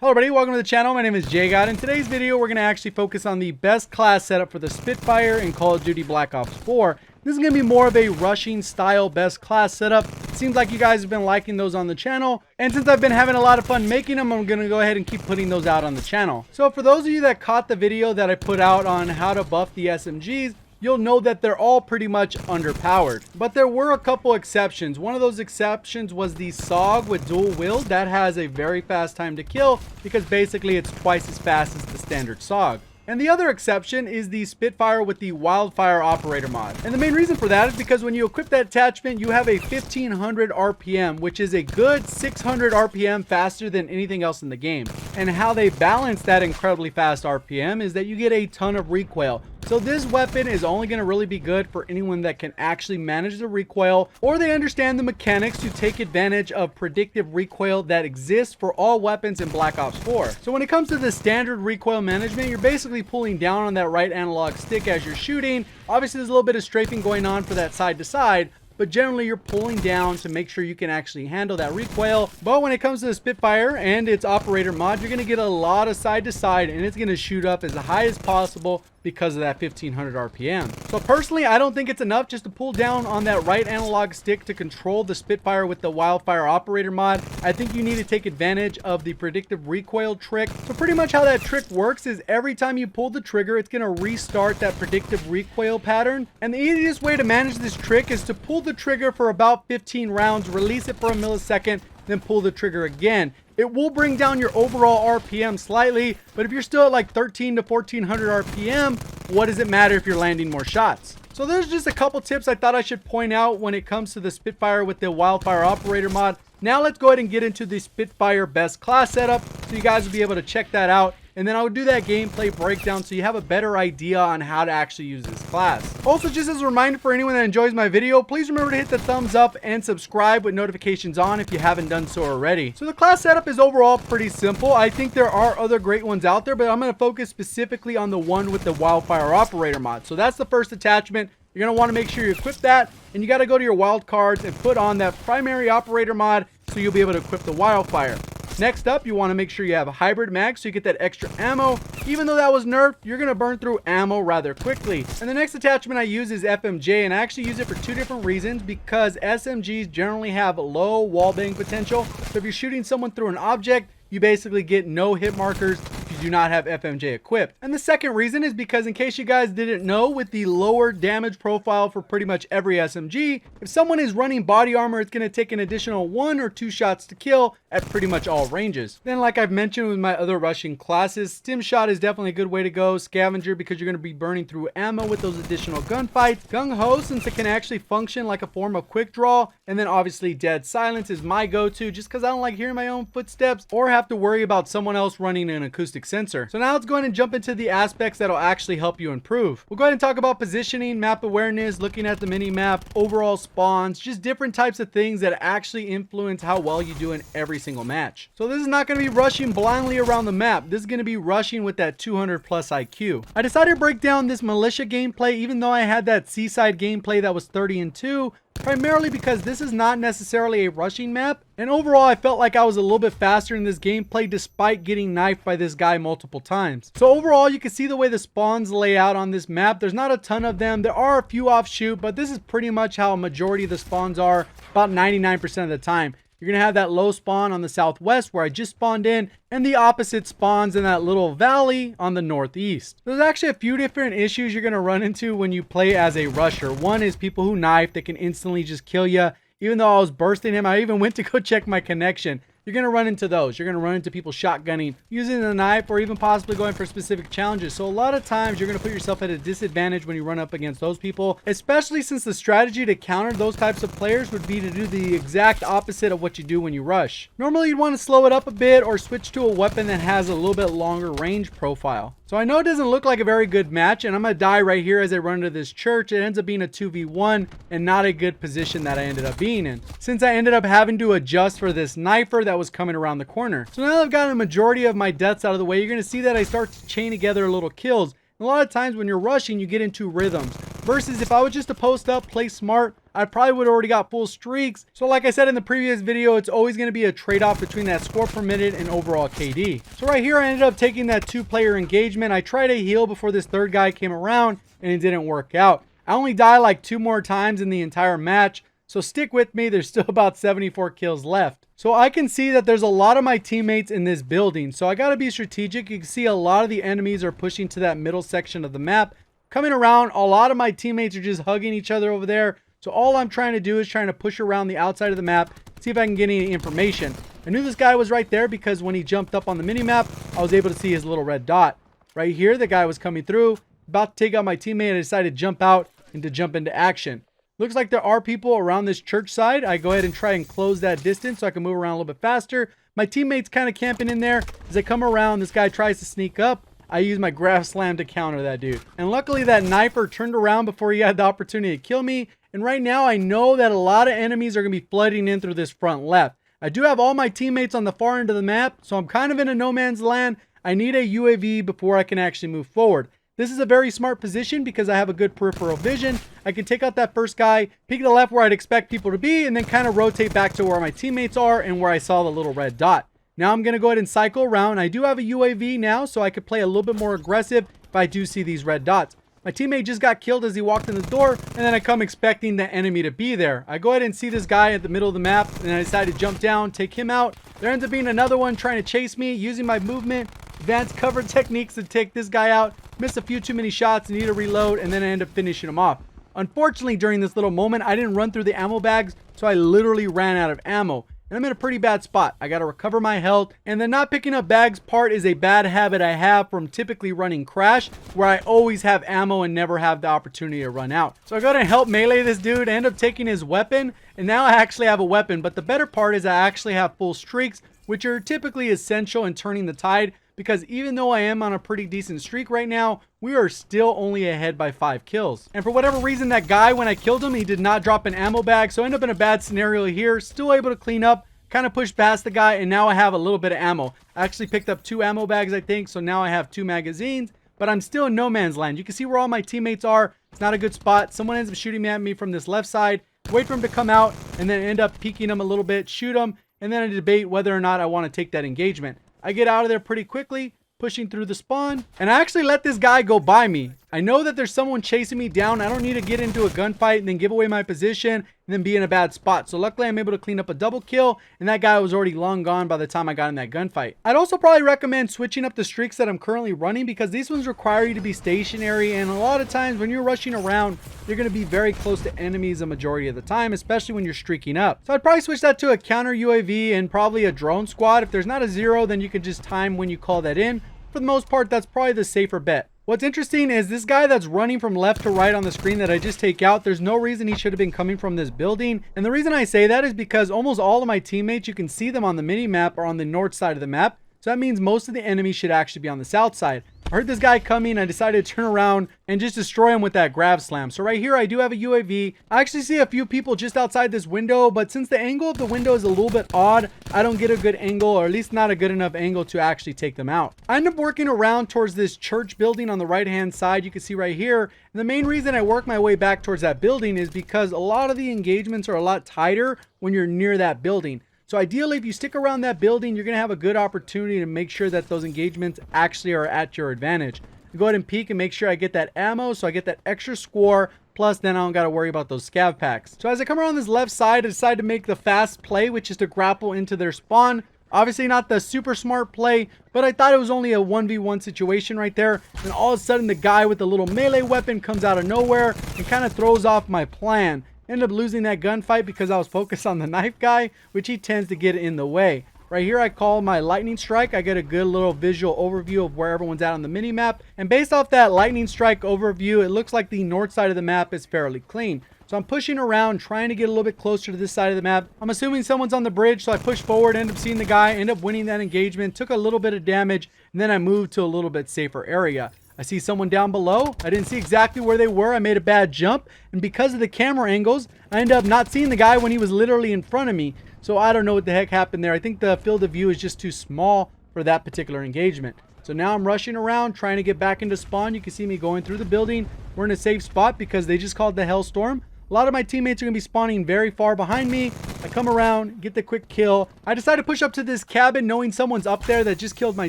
Hello everybody, welcome to the channel. My name is JGOD. In today's video, we're going to actually focus on the best class setup for the Spitfire in Call of Duty Black Ops 4. This is going to be more of a rushing style best class setup. It seems like you guys have been liking those on the channel. And since I've been having a lot of fun making them, I'm going to go ahead and keep putting those out on the channel. So for those of you that caught the video that I put out on how to buff the SMGs, you'll know that they're all pretty much underpowered. But there were a couple exceptions. One of those exceptions was the SOG with dual wield. That has a very fast time to kill because basically it's twice as fast as the standard SOG. And the other exception is the Spitfire with the Wildfire Operator mod. And the main reason for that is because when you equip that attachment, you have a 1500 RPM, which is a good 600 RPM faster than anything else in the game. And how they balance that incredibly fast RPM is that you get a ton of recoil. So this weapon is only going to really be good for anyone that can actually manage the recoil, or they understand the mechanics to take advantage of predictive recoil that exists for all weapons in Black Ops 4. So when it comes to the standard recoil management, you're basically pulling down on that right analog stick as you're shooting. Obviously there's a little bit of strafing going on for that side to side, but generally you're pulling down to make sure you can actually handle that recoil. But when it comes to the Spitfire and its operator mod, you're going to get a lot of side to side, and it's going to shoot up as high as possible because of that 1500 RPM. So personally, I don't think it's enough just to pull down on that right analog stick to control the Spitfire with the Wildfire Operator mod. I think you need to take advantage of the predictive recoil trick. So pretty much how that trick works is every time you pull the trigger, it's going to restart that predictive recoil pattern. And the easiest way to manage this trick is to pull the trigger for about 15 rounds, release it for a millisecond, then pull the trigger again. It will bring down your overall RPM slightly, but if you're still at like 13 to 1400 RPM, what does it matter if you're landing more shots? So there's just a couple tips I thought I should point out when it comes to the Spitfire with the Wildfire Operator mod. Now let's go ahead and get into the Spitfire best class setup so you guys will be able to check that out. And then I'll do that gameplay breakdown so you have a better idea on how to actually use this class. Also, just as a reminder for anyone that enjoys my video, please remember to hit the thumbs up and subscribe with notifications on if you haven't done so already. So the class setup is overall pretty simple. I think there are other great ones out there, but I'm going to focus specifically on the one with the Wildfire Operator mod. So that's the first attachment. You're going to want to make sure you equip that, and you got to go to your wild cards and put on that primary operator mod so you'll be able to equip the Wildfire. Next up, you want to make sure you have a hybrid mag so you get that extra ammo. Even though that was nerfed, you're going to burn through ammo rather quickly. And the next attachment I use is FMJ, and I actually use it for two different reasons, because SMGs generally have low wallbang potential. So if you're shooting someone through an object, you basically get no hit markers if you do not have FMJ equipped. And the second reason is because, in case you guys didn't know, with the lower damage profile for pretty much every SMG, if someone is running body armor, it's going to take an additional 1 or 2 shots to kill at pretty much all ranges. Then, like I've mentioned with my other rushing classes, stim shot is definitely a good way to go. Scavenger, because you're going to be burning through ammo with those additional gunfights. Gung Ho, since it can actually function like a form of quick draw. And then obviously Dead Silence is my go-to, just because I don't like hearing my own footsteps or have to worry about someone else running an acoustic sensor. So now let's go ahead and jump into the aspects that'll actually help you improve. We'll go ahead and talk about positioning, map awareness, looking at the mini map, overall spawns, just different types of things that actually influence how well you do in every single match. So this is not going to be rushing blindly around the map. This is going to be rushing with that 200 plus IQ. I decided to break down this militia gameplay, even though I had that seaside gameplay that was 30-2, primarily because this is not necessarily a rushing map, and overall I felt like I was a little bit faster in this gameplay despite getting knifed by this guy multiple times. So overall, you can see the way the spawns lay out on this map. There's not a ton of them. There are a few offshoot, but this is pretty much how a majority of the spawns are, about 99% of the time. You're going to have that low spawn on the southwest where I just spawned in, and the opposite spawns in that little valley on the northeast. There's actually a few different issues you're going to run into when you play as a rusher. One is people who knife that can instantly just kill you. Even though I was bursting him, I even went to go check my connection. You're going to run into those. You're going to run into people shotgunning, using the knife, or even possibly going for specific challenges. So a lot of times you're going to put yourself at a disadvantage when you run up against those people, especially since the strategy to counter those types of players would be to do the exact opposite of what you do when you rush. Normally you'd want to slow it up a bit or switch to a weapon that has a little bit longer range profile. So I know it doesn't look like a very good match, and I'm going to die right here as I run into this church. It ends up being a 2v1 and not a good position that I ended up being in, since I ended up having to adjust for this sniper that was coming around the corner. So now that I've gotten a majority of my deaths out of the way, you're going to see that I start to chain together little kills. And a lot of times when you're rushing, you get into rhythms. Versus if I was just to post up, play smart, I probably would have already got full streaks. So like I said in the previous video, it's always going to be a trade-off between that score per minute and overall KD. So right here, I ended up taking that 2-player engagement. I tried a heal before this third guy came around, and it didn't work out. I only died like 2 more times in the entire match. So stick with me, there's still about 74 kills left. So I can see that there's a lot of my teammates in this building. So I gotta be strategic. You can see a lot of the enemies are pushing to that middle section of the map. Coming around, a lot of my teammates are just hugging each other over there. So all I'm trying to do is trying to push around the outside of the map, see if I can get any information. I knew this guy was right there because when he jumped up on the mini-map, I was able to see his little red dot. Right here, the guy was coming through, about to take out my teammate. I decided to jump out and to jump into action. Looks like there are people around this church side. I go ahead and try and close that distance so I can move around a little bit faster. My teammate's kind of camping in there. As I come around, this guy tries to sneak up. I use my grab slam to counter that dude. And luckily that knifer turned around before he had the opportunity to kill me. And right now I know that a lot of enemies are going to be flooding in through this front left. I do have all my teammates on the far end of the map, so I'm kind of in a no man's land. I need a UAV before I can actually move forward. This is a very smart position because I have a good peripheral vision. I can take out that first guy, peek to the left where I'd expect people to be, and then kind of rotate back to where my teammates are and where I saw the little red dot. Now I'm going to go ahead and cycle around. I do have a UAV now, so I could play a little bit more aggressive if I do see these red dots. My teammate just got killed as he walked in the door, and then I come expecting the enemy to be there. I go ahead and see this guy at the middle of the map, and I decide to jump down, take him out. There ends up being another one trying to chase me, using my movement, advanced cover techniques to take this guy out. Missed a few too many shots, need to reload, and then I end up finishing him off. Unfortunately, during this little moment, I didn't run through the ammo bags, so I literally ran out of ammo. And I'm in a pretty bad spot. I gotta recover my health. And the not picking up bags part is a bad habit I have from typically running Crash, where I always have ammo and never have the opportunity to run out. So I go to help melee this dude, I end up taking his weapon, and now I actually have a weapon. But the better part is I actually have full streaks, which are typically essential in turning the tide, because even though I am on a pretty decent streak right now, we are still only ahead by 5 kills. And for whatever reason, that guy, when I killed him, he did not drop an ammo bag, so I end up in a bad scenario here. Still able to clean up, kind of pushed past the guy, and now I have a little bit of ammo. I actually picked up 2 ammo bags, I think, so now I have 2 magazines, but I'm still in no man's land. You can see where all my teammates are. It's not a good spot. Someone ends up shooting at me from this left side. Wait for him to come out, and then end up peeking him a little bit, shoot him, and then I debate whether or not I want to take that engagement. I get out of there pretty quickly, pushing through the spawn, and I actually let this guy go by me. I know that there's someone chasing me down. I don't need to get into a gunfight and then give away my position and then be in a bad spot. So luckily I'm able to clean up a double kill, and that guy was already long gone by the time I got in that gunfight. I'd also probably recommend switching up the streaks that I'm currently running, because these ones require you to be stationary, and a lot of times when you're rushing around, you're going to be very close to enemies a majority of the time, especially when you're streaking up. So I'd probably switch that to a counter UAV and probably a drone squad. If there's not a 0, then you can just time when you call that in. For the most part, that's probably the safer bet. What's interesting is this guy that's running from left to right on the screen that I just take out, there's no reason he should have been coming from this building. And the reason I say that is because almost all of my teammates, you can see them on the mini map or on the north side of the map. So that means most of the enemies should actually be on the south side. I heard this guy coming. I decided to turn around and just destroy him with that grab slam. So right here, I do have a UAV. I actually see a few people just outside this window, but since the angle of the window is a little bit odd, I don't get a good angle, or at least not a good enough angle to actually take them out. I end up working around towards this church building on the right-hand side. You can see right here. And the main reason I work my way back towards that building is because a lot of the engagements are a lot tighter when you're near that building. So ideally, if you stick around that building, you're going to have a good opportunity to make sure that those engagements actually are at your advantage. Go ahead and peek and make sure I get that ammo, so I get that extra score, plus then I don't got to worry about those scav packs. So as I come around this left side, I decide to make the fast play, which is to grapple into their spawn. Obviously not the super smart play, but I thought it was only a 1v1 situation right there. And all of a sudden, the guy with the little melee weapon comes out of nowhere and kind of throws off my plan. Ended up losing that gunfight because I was focused on the knife guy, which he tends to get in the way. Right here, I call my lightning strike. I get a good little visual overview of where everyone's at on the mini map. And based off that lightning strike overview, it looks like the north side of the map is fairly clean. So I'm pushing around, trying to get a little bit closer to this side of the map. I'm assuming someone's on the bridge, so I push forward, end up seeing the guy, end up winning that engagement, took a little bit of damage, and then I moved to a little bit safer area. I see someone down below. I didn't see exactly where they were. I made a bad jump, and because of the camera angles, I ended up not seeing the guy when he was literally in front of me. So I don't know what the heck happened there. I think the field of view is just too small for that particular engagement. So now I'm rushing around, trying to get back into spawn. You can see me going through the building. We're in a safe spot because they just called the Hellstorm. A lot of my teammates are going to be spawning very far behind me. I come around, get the quick kill. I decide to push up to this cabin knowing someone's up there that just killed my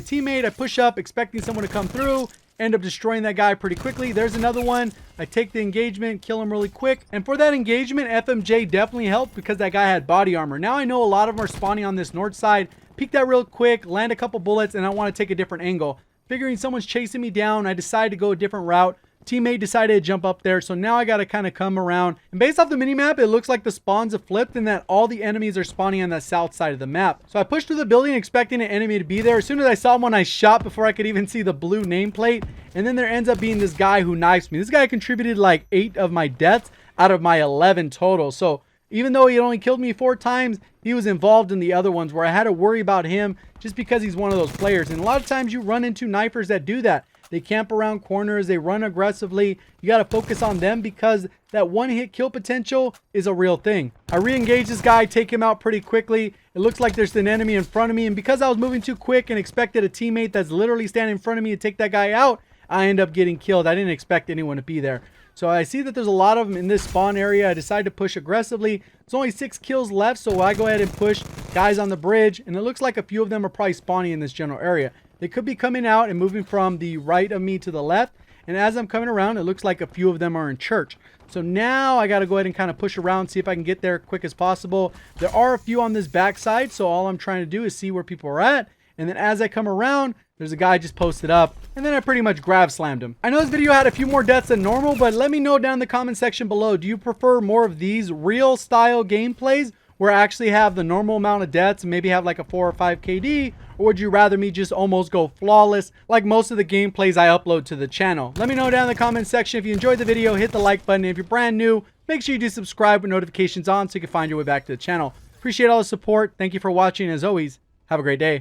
teammate. I push up expecting someone to come through. End up destroying that guy pretty quickly. There's another one. I take the engagement, kill him really quick. And for that engagement, FMJ definitely helped because that guy had body armor. Now I know a lot of them are spawning on this north side. Peek that real quick, land a couple bullets, and I want to take a different angle. Figuring someone's chasing me down, I decided to go a different route. Teammate decided to jump up there, so now I got to kind of come around. And based off the minimap, it looks like the spawns have flipped and that all the enemies are spawning on the south side of the map. So I pushed through the building expecting an enemy to be there. As soon as I saw one, I shot before I could even see the blue nameplate. And then there ends up being this guy who knifes me. This guy contributed like 8 of my deaths out of my 11 total. So even though he only killed me 4 times, he was involved in the other ones where I had to worry about him just because he's one of those players. And a lot of times you run into knifers that do that. They camp around corners, they run aggressively. You got to focus on them because that one-hit kill potential is a real thing. I re-engage this guy, take him out pretty quickly. It looks like there's an enemy in front of me, and because I was moving too quick and expected a teammate that's literally standing in front of me to take that guy out, I end up getting killed. I didn't expect anyone to be there. So I see that there's a lot of them in this spawn area. I decide to push aggressively. There's only 6 kills left, so I go ahead and push guys on the bridge, and it looks like a few of them are probably spawning in this general area. They could be coming out and moving from the right of me to the left, and as I'm coming around, it looks like a few of them are in church. So now I got to go ahead and kind of push around, see if I can get there quick as possible. There are a few on this backside, so all I'm trying to do is see where people are at, and then as I come around, there's a guy just posted up, and then I pretty much grab slammed him. I know this video had a few more deaths than normal, but let me know down in the comment section below. Do you prefer more of these real style gameplays where I actually have the normal amount of deaths and maybe have like a 4 or 5 KD? Or would you rather me just almost go flawless like most of the gameplays I upload to the channel? Let me know down in the comment section. If you enjoyed the video, hit the like button. If you're brand new, make sure you do subscribe with notifications on so you can find your way back to the channel. Appreciate all the support. Thank you for watching. As always, have a great day.